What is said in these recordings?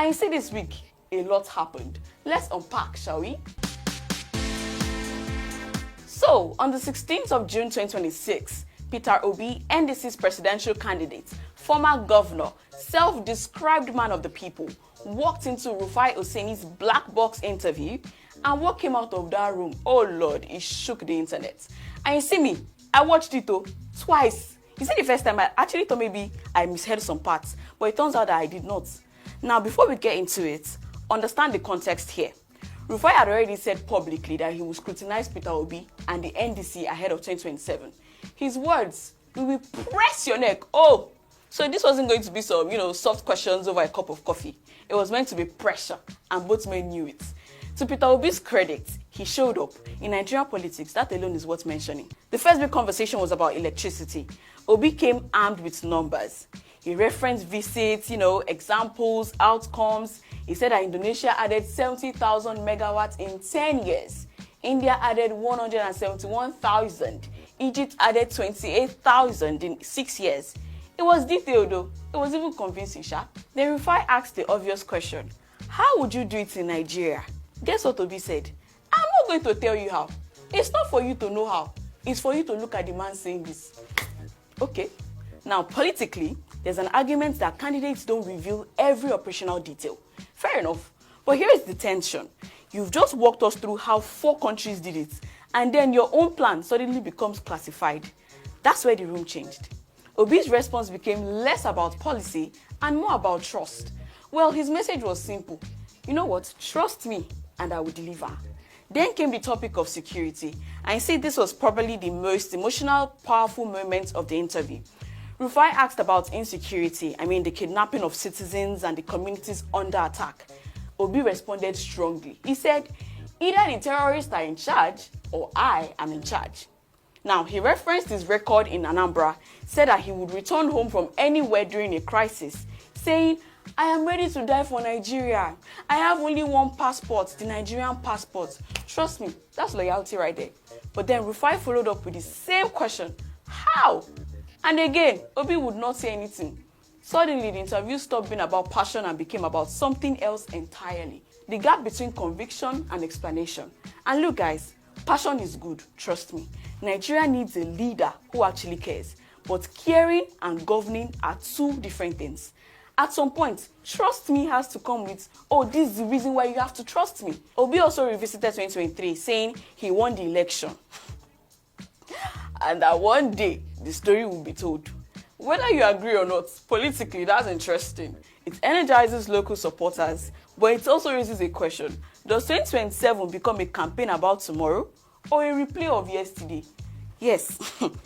And you see this week, a lot happened. Let's unpack, shall we? So, on the 16th of June 2026, Peter Obi, NDC's presidential candidate, former governor, self-described man of the people, walked into Rufai Oseni's black box interview, and what came out of that room, oh Lord, it shook the internet. And you see me, I watched it twice. You see, the first time I actually thought maybe I misheard some parts, but it turns out that I did not. Now, before we get into it, understand the context here. Rufai had already said publicly that he would scrutinize Peter Obi and the NDC ahead of 2027. His words, "We will press your neck." Oh, so this wasn't going to be some, soft questions over a cup of coffee. It was meant to be pressure, and both men knew it. To Peter Obi's credit, he showed up. In Nigerian politics, that alone is worth mentioning. The first big conversation was about electricity. Obi came armed with numbers. He referenced visits, examples, outcomes. He said that Indonesia added 70,000 megawatts in 10 years. India added 171,000. Egypt added 28,000 in 6 years. It was detailed though. It was even convincing, sha. Then Rufai asked the obvious question. How would you do it in Nigeria? Guess what Obi said? I'm not going to tell you how. It's not for you to know how. It's for you to look at the man saying this. Okay. Now, politically, there's an argument that candidates don't reveal every operational detail. Fair enough. But here is the tension. You've just walked us through how 4 countries did it, and then your own plan suddenly becomes classified. That's where the room changed. Obi's response became less about policy and more about trust. Well, his message was simple. You know what? Trust me and I will deliver. Then came the topic of security. I see this was probably the most emotional, powerful moment of the interview. Rufai asked about insecurity, the kidnapping of citizens and the communities under attack. Obi responded strongly. He said, either the terrorists are in charge or I am in charge. Now, he referenced his record in Anambra, said that he would return home from anywhere during a crisis, saying, I am ready to die for Nigeria. I have only one passport, the Nigerian passport. Trust me, that's loyalty right there. But then Rufai followed up with the same question, how? And again, Obi would not say anything. Suddenly, the interview stopped being about passion and became about something else entirely. The gap between conviction and explanation. And look guys, passion is good, trust me. Nigeria needs a leader who actually cares. But caring and governing are 2 different things. At some point, trust me has to come with, oh, this is the reason why you have to trust me. Obi also revisited 2023, saying he won the election. And that one day, the story will be told. Whether you agree or not, politically, that's interesting. It energizes local supporters, but it also raises a question. Does 2027 become a campaign about tomorrow or a replay of yesterday? Yes,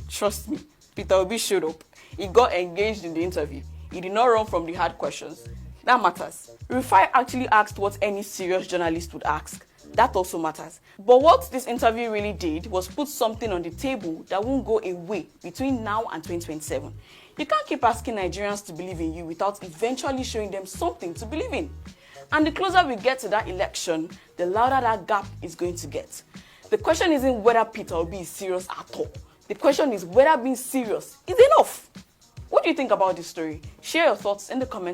trust me, Peter Obi showed up. He got engaged in the interview. He did not run from the hard questions. That matters. Rufai actually asked what any serious journalist would ask. That also matters. But what this interview really did was put something on the table that won't go away between now and 2027. You can't keep asking Nigerians to believe in you without eventually showing them something to believe in. And the closer we get to that election, the louder that gap is going to get. The question isn't whether Peter Obi is serious at all. The question is whether being serious is enough. What do you think about this story? Share your thoughts in the comments.